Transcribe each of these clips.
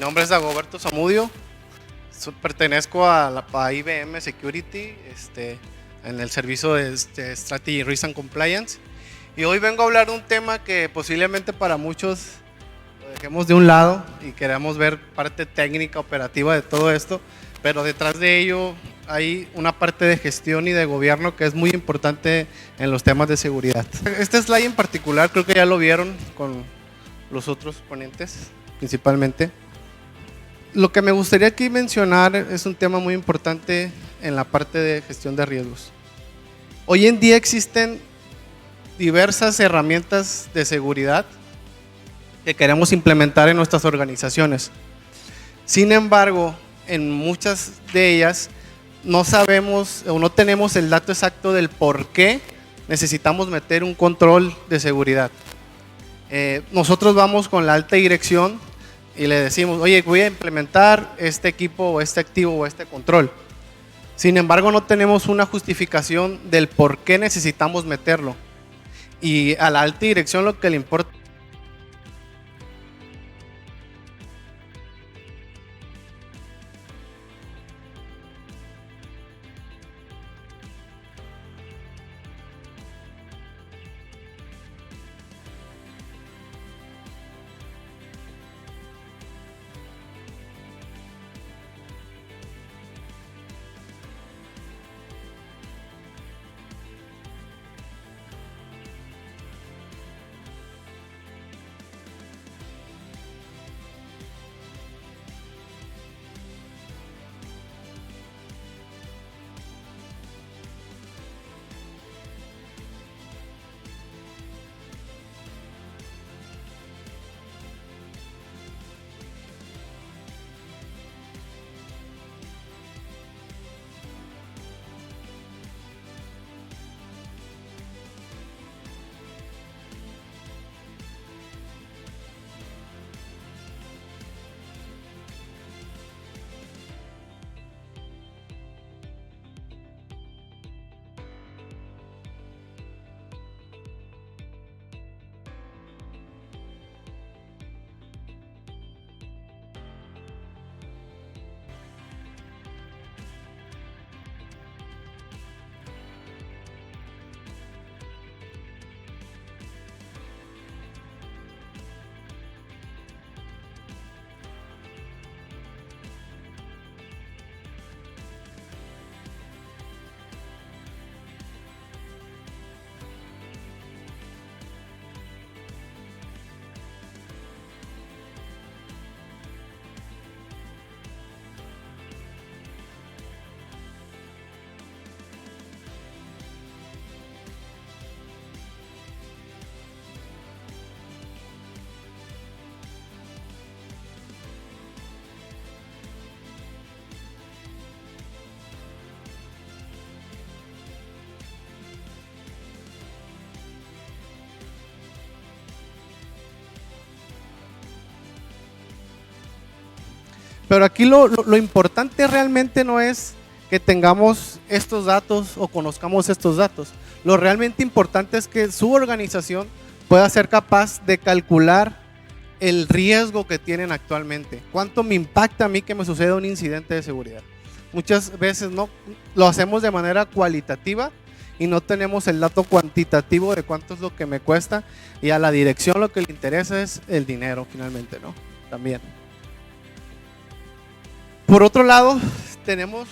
nombre es Dagoberto Zamudio, pertenezco a IBM Security en el servicio de Strategy, Risk and Compliance, y hoy vengo a hablar de un tema que posiblemente para muchos lo dejemos de un lado y queremos ver parte técnica, operativa de todo esto, pero detrás de ello hay una parte de gestión y de gobierno que es muy importante en los temas de seguridad. Este slide en particular creo que ya lo vieron con los otros ponentes principalmente. Lo que me gustaría aquí mencionar es un tema muy importante en la parte de gestión de riesgos. Hoy en día existen diversas herramientas de seguridad que queremos implementar en nuestras organizaciones. Sin embargo, en muchas de ellas no sabemos o no tenemos el dato exacto del por qué necesitamos meter un control de seguridad. Nosotros vamos con la alta dirección y le decimos, oye, voy a implementar este equipo o este activo o este control. Sin embargo, no tenemos una justificación del por qué necesitamos meterlo. Y a la alta dirección lo que le importa Pero aquí lo importante realmente no es que tengamos estos datos o conozcamos estos datos. Lo realmente importante es que su organización pueda ser capaz de calcular el riesgo que tienen actualmente. ¿Cuánto me impacta a mí que me suceda un incidente de seguridad? Muchas veces no lo hacemos de manera cualitativa y no tenemos el dato cuantitativo de cuánto es lo que me cuesta, y a la dirección lo que le interesa es el dinero finalmente, ¿no? También. Por otro lado, tenemos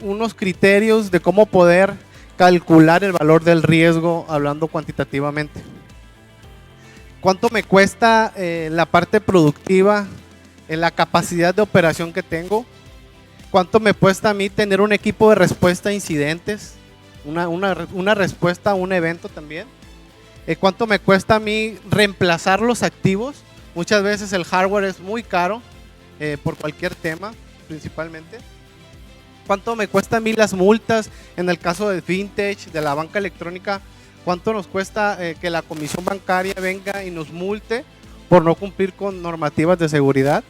unos criterios de cómo poder calcular el valor del riesgo hablando cuantitativamente. ¿Cuánto me cuesta la parte productiva, la capacidad de operación que tengo? ¿Cuánto me cuesta a mí tener un equipo de respuesta a incidentes? Una respuesta a un evento también. ¿Cuánto me cuesta a mí reemplazar los activos? Muchas veces el hardware es muy caro por cualquier tema, principalmente. ¿Cuánto me cuesta a mí las multas en el caso de fintech, de la banca electrónica? ¿Cuánto nos cuesta que la comisión bancaria venga y nos multe por no cumplir con normativas de seguridad?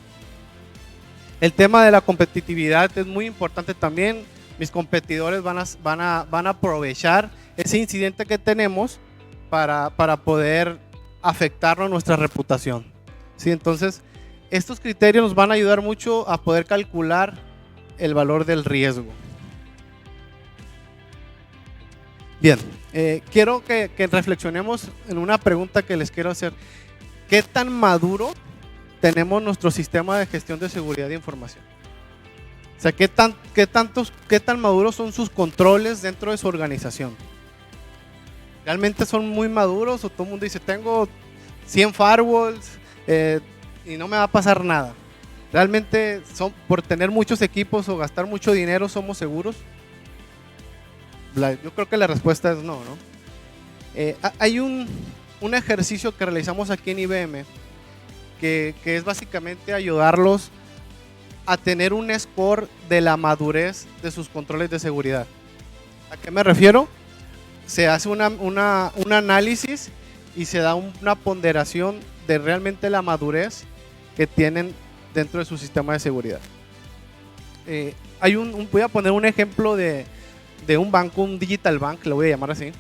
El tema de la competitividad es muy importante también. Mis competidores van a aprovechar ese incidente que tenemos para poder afectarnos nuestra reputación. ¿Sí? Entonces, Estos criterios nos van a ayudar mucho a poder calcular el valor del riesgo. Bien, quiero que reflexionemos en una pregunta que les quiero hacer. ¿Qué tan maduro tenemos nuestro sistema de gestión de seguridad de información? O sea, ¿qué tan maduros son sus controles dentro de su organización? ¿Realmente son muy maduros o todo el mundo dice, tengo 100 firewalls y no me va a pasar nada? ¿Realmente por tener muchos equipos o gastar mucho dinero somos seguros? Yo creo que la respuesta es no, ¿no? Hay un ejercicio que realizamos aquí en IBM que es básicamente ayudarlos a tener un score de la madurez de sus controles de seguridad. ¿A qué me refiero? Se hace un análisis y se da una ponderación de realmente la madurez que tienen dentro de su sistema de seguridad. Voy a poner un ejemplo de un banco, un digital bank, lo voy a llamar así,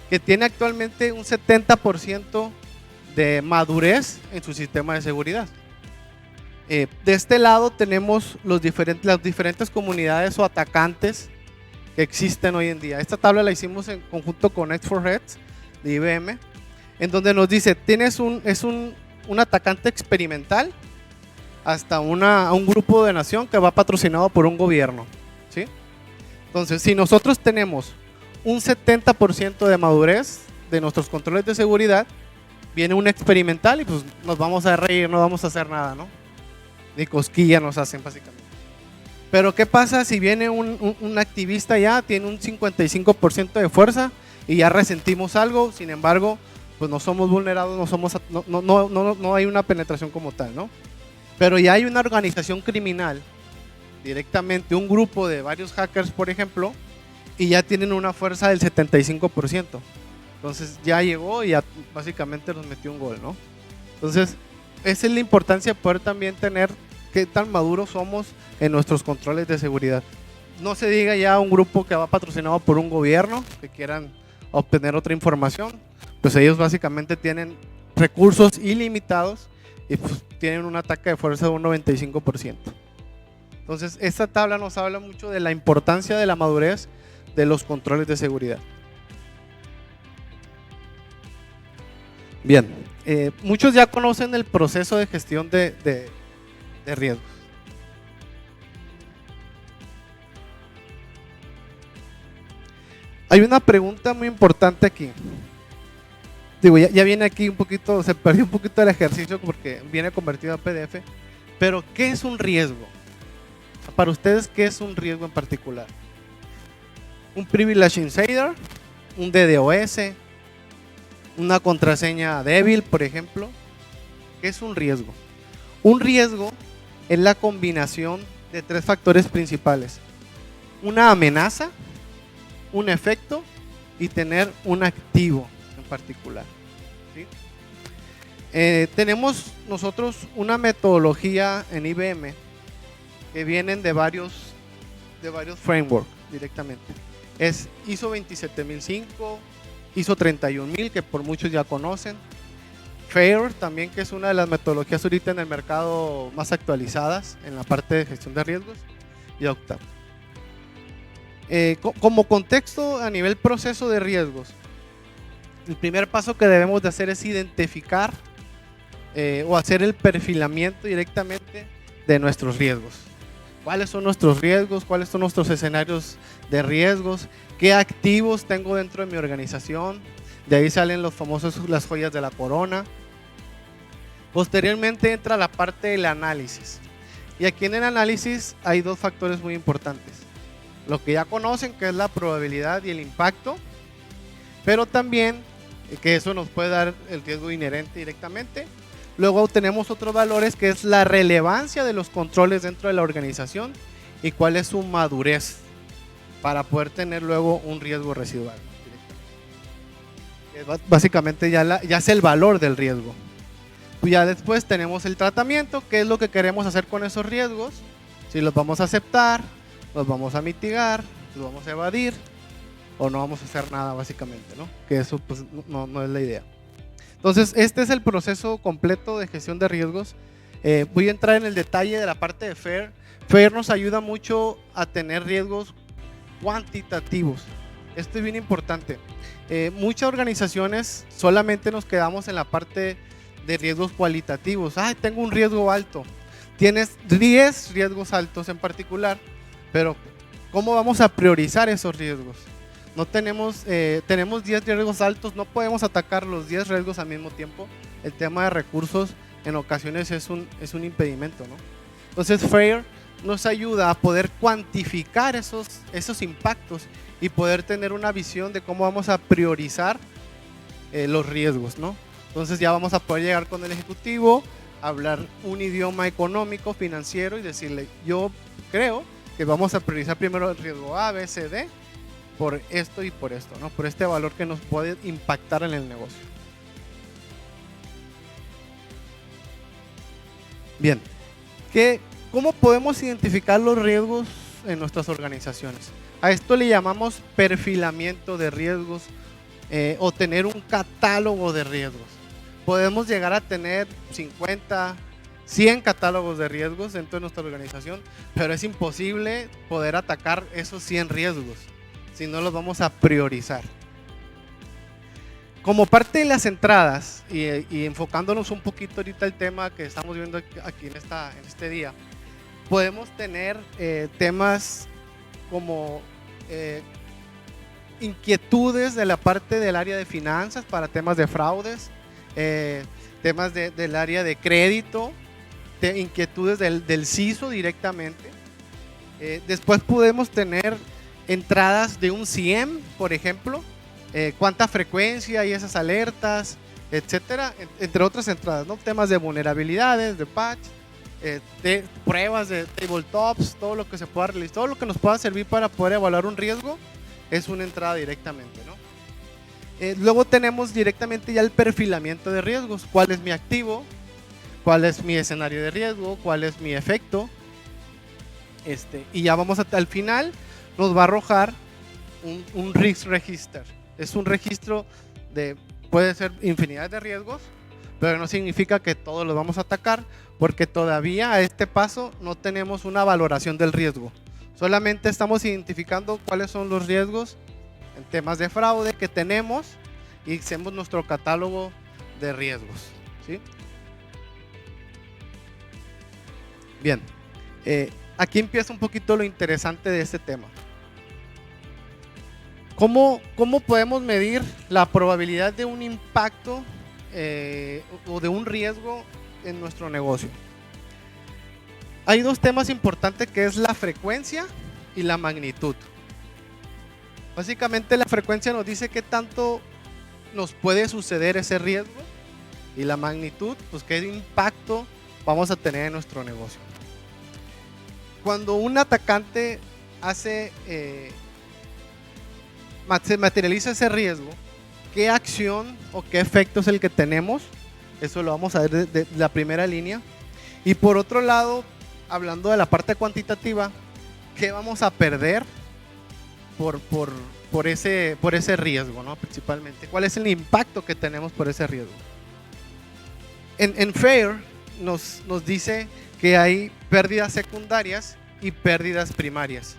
que tiene actualmente un 70% de madurez en su sistema de seguridad. De este lado tenemos las diferentes comunidades o atacantes que existen hoy en día. Esta tabla la hicimos en conjunto con X4Red de IBM, en donde nos dice, tienes un atacante experimental hasta un grupo de nación que va patrocinado por un gobierno, ¿sí? Entonces, si nosotros tenemos un 70% de madurez de nuestros controles de seguridad, viene un experimental y pues nos vamos a reír, no vamos a hacer nada, ¿no? Ni cosquilla nos hacen básicamente. Pero ¿qué pasa si viene un activista ya, tiene un 55% de fuerza y ya resentimos algo? Sin embargo, pues no somos vulnerados, no hay una penetración como tal, ¿no? Pero ya hay una organización criminal, directamente un grupo de varios hackers, por ejemplo, y ya tienen una fuerza del 75%. Entonces ya llegó y ya básicamente nos metió un gol, ¿no? Entonces, esa es la importancia de poder también tener qué tan maduros somos en nuestros controles de seguridad. No se diga ya un grupo que va patrocinado por un gobierno, que quieran obtener otra información, pues ellos básicamente tienen recursos ilimitados y pues tienen un ataque de fuerza de un 95%. Entonces, esta tabla nos habla mucho de la importancia de la madurez de los controles de seguridad. Bien, muchos ya conocen el proceso de gestión de riesgos. Hay una pregunta muy importante aquí. Digo, ya viene aquí un poquito, se perdió un poquito el ejercicio porque viene convertido a PDF. Pero, ¿qué es un riesgo? Para ustedes, ¿qué es un riesgo en particular? ¿Un privilege insider? ¿Un DDoS? ¿Una contraseña débil, por ejemplo? ¿Qué es un riesgo? Un riesgo es la combinación de tres factores principales: una amenaza, un efecto y tener un activo en particular, ¿sí? Tenemos nosotros una metodología en IBM que vienen de varios frameworks directamente. Es ISO 27005, ISO 31000, que por muchos ya conocen, FAIR también, que es una de las metodologías ahorita en el mercado más actualizadas en la parte de gestión de riesgos, y Octave. Como contexto a nivel proceso de riesgos, el primer paso que debemos de hacer es identificar o hacer el perfilamiento directamente de nuestros riesgos. ¿Cuáles son nuestros riesgos? ¿Cuáles son nuestros escenarios de riesgos? ¿Qué activos tengo dentro de mi organización? De ahí salen los famosos, las joyas de la corona. Posteriormente entra la parte del análisis. Y aquí en el análisis hay dos factores muy importantes. Lo que ya conocen, que es la probabilidad y el impacto, pero también que eso nos puede dar el riesgo inherente directamente. Luego tenemos otros valores, que es la relevancia de los controles dentro de la organización y cuál es su madurez para poder tener luego un riesgo residual. Básicamente ya es el valor del riesgo. Ya después tenemos el tratamiento, que es lo que queremos hacer con esos riesgos. Si los vamos a aceptar, los vamos a mitigar, los vamos a evadir o no vamos a hacer nada, básicamente, ¿no? Que eso pues no es la idea. Entonces, este es el proceso completo de gestión de riesgos Voy a entrar en el detalle de la parte de FAIR. FAIR nos ayuda mucho a tener riesgos cuantitativos. Esto es bien importante. Muchas organizaciones solamente nos quedamos en la parte de riesgos cualitativos. Ay, tengo un riesgo alto. Tienes 10 riesgos altos en particular, pero ¿cómo vamos a priorizar esos riesgos? No tenemos 10 riesgos altos, no podemos atacar los 10 riesgos al mismo tiempo. El tema de recursos en ocasiones es un impedimento, ¿no? Entonces FAIR nos ayuda a poder cuantificar esos impactos y poder tener una visión de cómo vamos a priorizar los riesgos, ¿no? Entonces ya vamos a poder llegar con el ejecutivo, hablar un idioma económico, financiero y decirle, yo creo que vamos a priorizar primero el riesgo A, B, C, D por esto y por esto, ¿no? Por este valor que nos puede impactar en el negocio. Bien, ¿cómo podemos identificar los riesgos en nuestras organizaciones? A esto le llamamos perfilamiento de riesgos o tener un catálogo de riesgos. Podemos llegar a tener 50, 100 catálogos de riesgos dentro de nuestra organización, pero es imposible poder atacar esos 100 riesgos si no los vamos a priorizar. Como parte de las entradas y enfocándonos un poquito ahorita el tema que estamos viendo aquí en este día, podemos tener temas como inquietudes de la parte del área de finanzas para temas de fraudes, temas del área de crédito, inquietudes del CISO directamente. Después podemos tener entradas de un CIEM, por ejemplo, cuánta frecuencia hay esas alertas, etcétera, entre otras entradas, ¿no? Temas de vulnerabilidades, de patch, de pruebas de tabletops, todo lo que se pueda realizar, todo lo que nos pueda servir para poder evaluar un riesgo es una entrada directamente, ¿no? Luego tenemos directamente ya el perfilamiento de riesgos. ¿Cuál es mi activo? ¿Cuál es mi escenario de riesgo? ¿Cuál es mi efecto? Y ya vamos al final nos va a arrojar un risk register. Es un registro puede ser infinidad de riesgos, pero no significa que todos los vamos a atacar, porque todavía a este paso no tenemos una valoración del riesgo. Solamente estamos identificando cuáles son los riesgos en temas de fraude que tenemos y hacemos nuestro catálogo de riesgos, ¿sí? Bien, aquí empieza un poquito lo interesante de este tema. ¿Cómo podemos medir la probabilidad de un impacto o de un riesgo en nuestro negocio? Hay dos temas importantes, que es la frecuencia y la magnitud. Básicamente la frecuencia nos dice qué tanto nos puede suceder ese riesgo, y la magnitud, pues qué impacto vamos a tener en nuestro negocio. Cuando un atacante se materializa ese riesgo, ¿qué acción o qué efecto es el que tenemos? Eso lo vamos a ver de la primera línea. Y por otro lado, hablando de la parte cuantitativa, ¿qué vamos a perder por ese riesgo, ¿no? Principalmente, ¿cuál es el impacto que tenemos por ese riesgo? En FAIR nos dice que hay pérdidas secundarias y pérdidas primarias.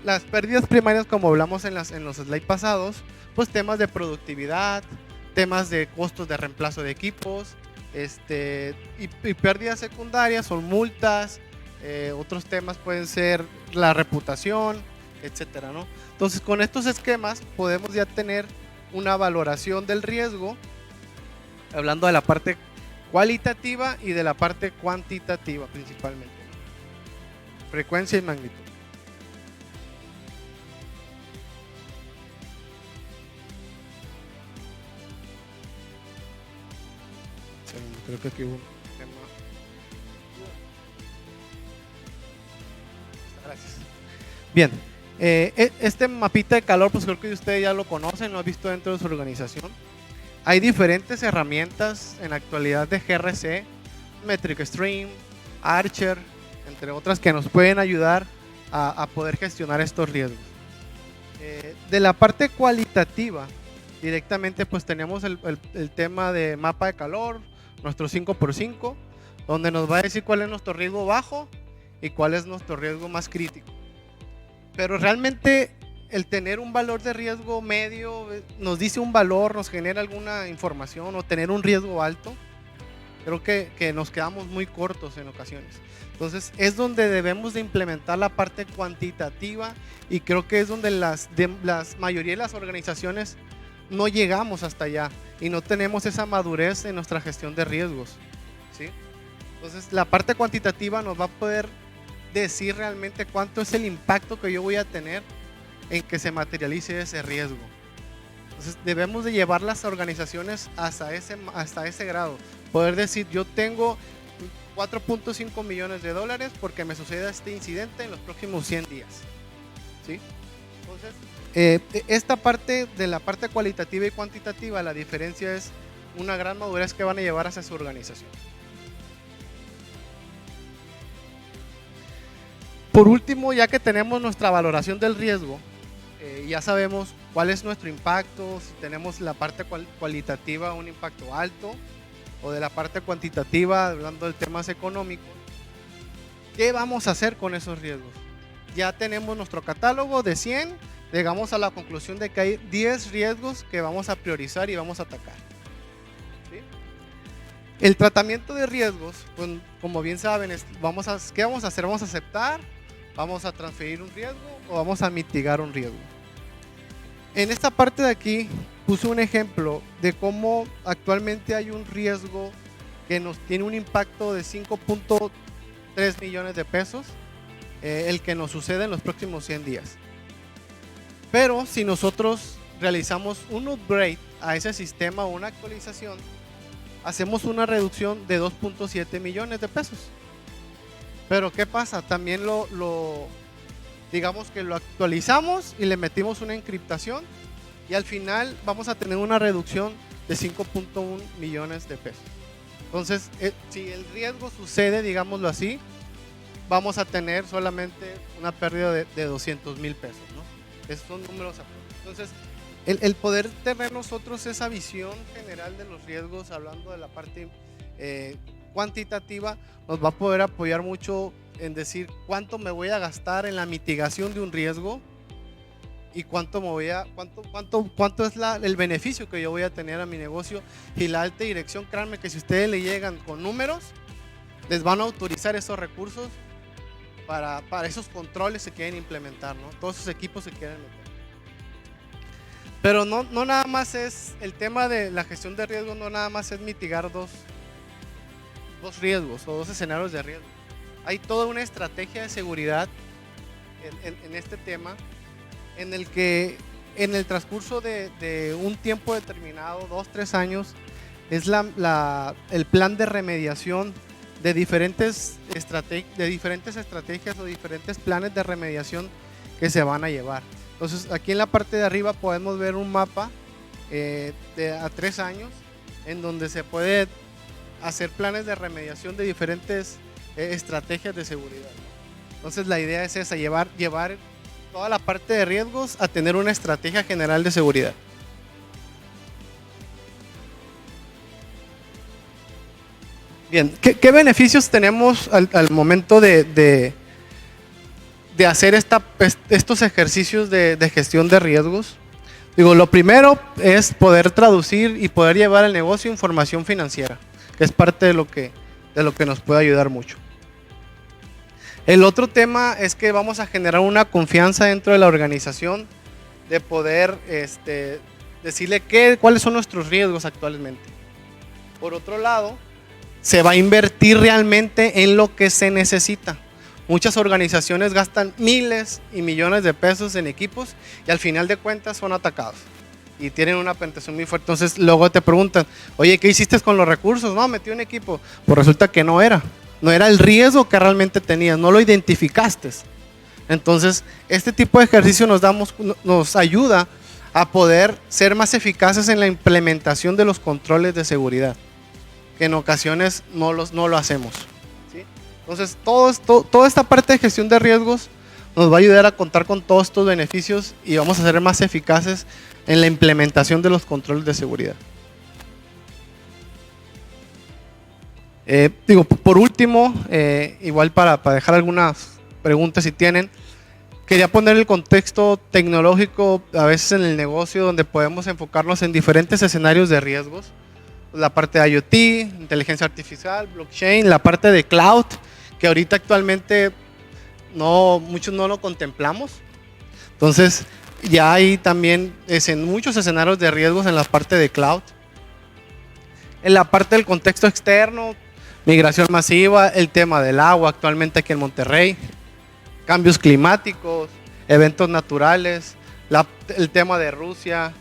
Las pérdidas primarias, como hablamos en los slides pasados, pues temas de productividad, temas de costos de reemplazo de equipos, y pérdidas secundarias son multas, otros temas pueden ser la reputación, etcétera, ¿no? Entonces, con estos esquemas podemos ya tener una valoración del riesgo, hablando de la parte cualitativa y de la parte cuantitativa principalmente, ¿no? Frecuencia y magnitud. Creo que aquí hubo un tema. Gracias. Bien, este mapita de calor, pues creo que ustedes ya lo conocen, lo han visto dentro de su organización. Hay diferentes herramientas en la actualidad de GRC, Metric Stream, Archer, entre otras, que nos pueden ayudar a poder gestionar estos riesgos. De la parte cualitativa, directamente pues tenemos el tema de mapa de calor, nuestro 5x5, donde nos va a decir cuál es nuestro riesgo bajo y cuál es nuestro riesgo más crítico. Pero realmente el tener un valor de riesgo medio nos dice un valor, nos genera alguna información, o tener un riesgo alto, creo que nos quedamos muy cortos en ocasiones. Entonces es donde debemos de implementar la parte cuantitativa, y creo que es donde la mayoría de las organizaciones no llegamos hasta allá y no tenemos esa madurez en nuestra gestión de riesgos, ¿sí? Entonces la parte cuantitativa nos va a poder decir realmente cuánto es el impacto que yo voy a tener en que se materialice ese riesgo. Entonces debemos de llevar las organizaciones hasta ese grado, poder decir yo tengo 4.5 millones de dólares porque me suceda este incidente en los próximos 100 días, ¿sí? Entonces esta parte de la parte cualitativa y cuantitativa, la diferencia es una gran madurez que van a llevar hacia su organización. Por último, ya que tenemos nuestra valoración del riesgo, ya sabemos cuál es nuestro impacto, si tenemos la parte cualitativa un impacto alto, o de la parte cuantitativa, hablando de temas económicos, ¿qué vamos a hacer con esos riesgos? Ya tenemos nuestro catálogo de 100, llegamos a la conclusión de que hay 10 riesgos que vamos a priorizar y vamos a atacar, ¿sí? El tratamiento de riesgos, pues, como bien saben, ¿qué vamos a hacer? ¿Vamos a aceptar? ¿Vamos a transferir un riesgo o vamos a mitigar un riesgo? En esta parte de aquí puse un ejemplo de cómo actualmente hay un riesgo que nos tiene un impacto de 5.3 millones de pesos, el que nos sucede en los próximos 100 días. Pero si nosotros realizamos un upgrade a ese sistema o una actualización, hacemos una reducción de 2.7 millones de pesos. Pero ¿qué pasa? También digamos que lo actualizamos y le metimos una encriptación, y al final vamos a tener una reducción de 5.1 millones de pesos. Entonces, si el riesgo sucede, digámoslo así, vamos a tener solamente una pérdida de 200,000 pesos, ¿no? Esos son números. Entonces, el poder tener nosotros esa visión general de los riesgos, hablando de la parte cuantitativa, nos va a poder apoyar mucho en decir cuánto me voy a gastar en la mitigación de un riesgo y cuánto es el beneficio que yo voy a tener a mi negocio. Y la alta dirección, créanme que si ustedes le llegan con números, les van a autorizar esos recursos para esos controles que quieren implementar, ¿no? Todos esos equipos se quieren meter. Pero no nada más es el tema de la gestión de riesgo, no nada más es mitigar dos riesgos o dos escenarios de riesgo. Hay toda una estrategia de seguridad en este tema, en el que en el transcurso de un tiempo determinado, 2-3 años, es el plan de remediación de diferentes estrategias o diferentes planes de remediación que se van a llevar. Entonces aquí en la parte de arriba podemos ver un mapa a 3 años, en donde se puede hacer planes de remediación de diferentes estrategias de seguridad. Entonces la idea es esa, llevar toda la parte de riesgos a tener una estrategia general de seguridad. Bien, ¿qué beneficios tenemos al momento de hacer estos ejercicios de gestión de riesgos? Digo, lo primero es poder traducir y poder llevar al negocio información financiera, que es parte de lo que nos puede ayudar mucho. El otro tema es que vamos a generar una confianza dentro de la organización, de poder decirle cuáles son nuestros riesgos actualmente. Por otro lado, se va a invertir realmente en lo que se necesita. Muchas organizaciones gastan miles y millones de pesos en equipos y al final de cuentas son atacados y tienen una penetración muy fuerte. Entonces luego te preguntan, oye, ¿qué hiciste con los recursos? No, metí un equipo. Pues resulta que no era el riesgo que realmente tenías, no lo identificaste. Entonces este tipo de ejercicio nos ayuda a poder ser más eficaces en la implementación de los controles de seguridad, que en ocasiones no lo hacemos, ¿sí? Entonces toda esta parte de gestión de riesgos nos va a ayudar a contar con todos estos beneficios y vamos a ser más eficaces en la implementación de los controles de seguridad. Por último, igual para dejar algunas preguntas si tienen, quería poner el contexto tecnológico a veces en el negocio donde podemos enfocarnos en diferentes escenarios de riesgos. La parte de IoT, inteligencia artificial, blockchain, la parte de cloud, que ahorita actualmente muchos no lo contemplamos. Entonces, ya hay también en muchos escenarios de riesgos en la parte de cloud. En la parte del contexto externo, migración masiva, el tema del agua actualmente aquí en Monterrey, cambios climáticos, eventos naturales, el tema de Rusia.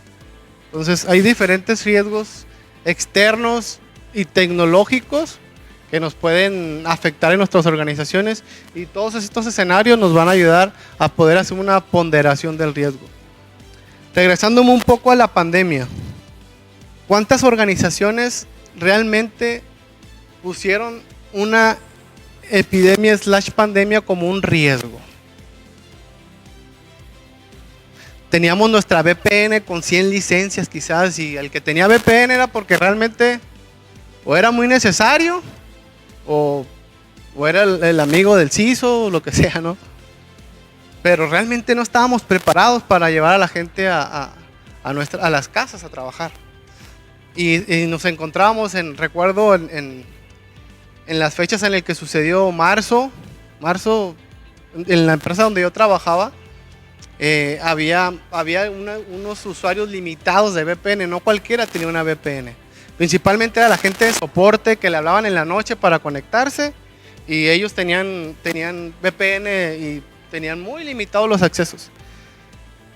Entonces, hay diferentes riesgos externos y tecnológicos que nos pueden afectar en nuestras organizaciones, y todos estos escenarios nos van a ayudar a poder hacer una ponderación del riesgo. Regresándome un poco a la pandemia, ¿cuántas organizaciones realmente pusieron una epidemia / pandemia como un riesgo? Teníamos nuestra VPN con 100 licencias quizás, y el que tenía VPN era porque realmente o era muy necesario o era el amigo del CISO o lo que sea, ¿no? Pero realmente no estábamos preparados para llevar a la gente a las casas a trabajar. Y nos encontrábamos, recuerdo en las fechas en las que sucedió marzo, en la empresa donde yo trabajaba, había unos usuarios limitados de VPN, no cualquiera tenía una VPN. Principalmente era la gente de soporte que le hablaban en la noche para conectarse, y ellos tenían VPN y tenían muy limitados los accesos.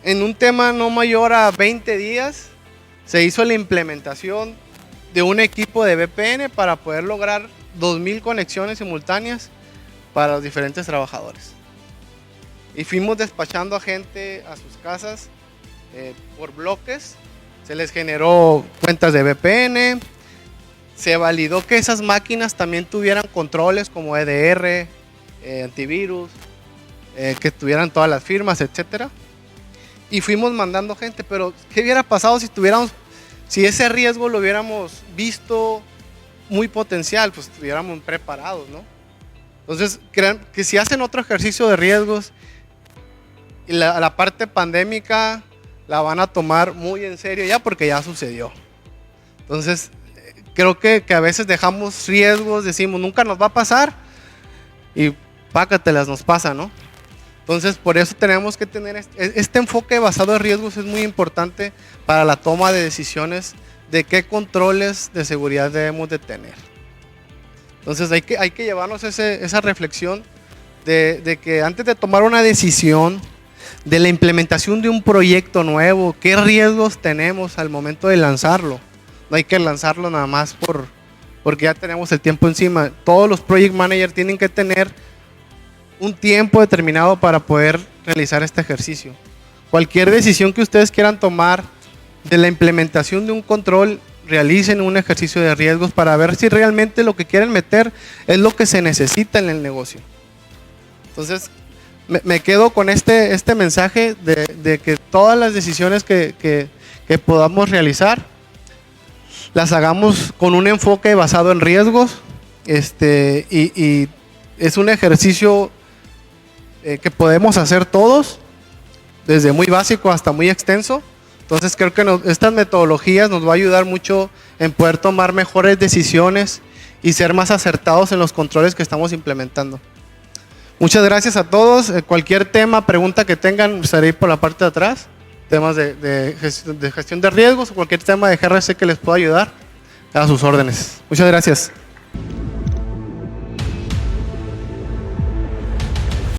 En un tema no mayor a 20 días se hizo la implementación de un equipo de VPN para poder lograr 2000 conexiones simultáneas para los diferentes trabajadores. Y fuimos despachando a gente a sus casas por bloques. Se les generó cuentas de VPN. Se validó que esas máquinas también tuvieran controles como EDR, antivirus, que tuvieran todas las firmas, etcétera. Y fuimos mandando gente. Pero ¿qué hubiera pasado si ese riesgo lo hubiéramos visto muy potencial? Pues estuviéramos preparados, ¿no? Entonces, crean que si hacen otro ejercicio de riesgos, la parte pandémica la van a tomar muy en serio ya, porque ya sucedió. Entonces, creo que a veces dejamos riesgos, decimos nunca nos va a pasar, y pácatelas, nos pasa, ¿no? Entonces, por eso tenemos que tener este enfoque basado en riesgos. Es muy importante para la toma de decisiones de qué controles de seguridad debemos de tener. Entonces, hay que llevarnos esa reflexión de que antes de tomar una decisión de la implementación de un proyecto nuevo, qué riesgos tenemos al momento de lanzarlo. No hay que lanzarlo nada más porque ya tenemos el tiempo encima. Todos los project managers tienen que tener un tiempo determinado para poder realizar este ejercicio. Cualquier decisión que ustedes quieran tomar de la implementación de un control, realicen un ejercicio de riesgos para ver si realmente lo que quieren meter es lo que se necesita en el negocio. Entonces, me quedo con este mensaje de que todas las decisiones que podamos realizar las hagamos con un enfoque basado en riesgos, y es un ejercicio que podemos hacer todos, desde muy básico hasta muy extenso. Entonces creo que estas metodologías nos va a ayudar mucho en poder tomar mejores decisiones y ser más acertados en los controles que estamos implementando. Muchas gracias a todos. Cualquier tema, pregunta que tengan, estaré por la parte de atrás. Temas de gestión de riesgos o cualquier tema de GRC que les pueda ayudar, a sus órdenes. Muchas gracias.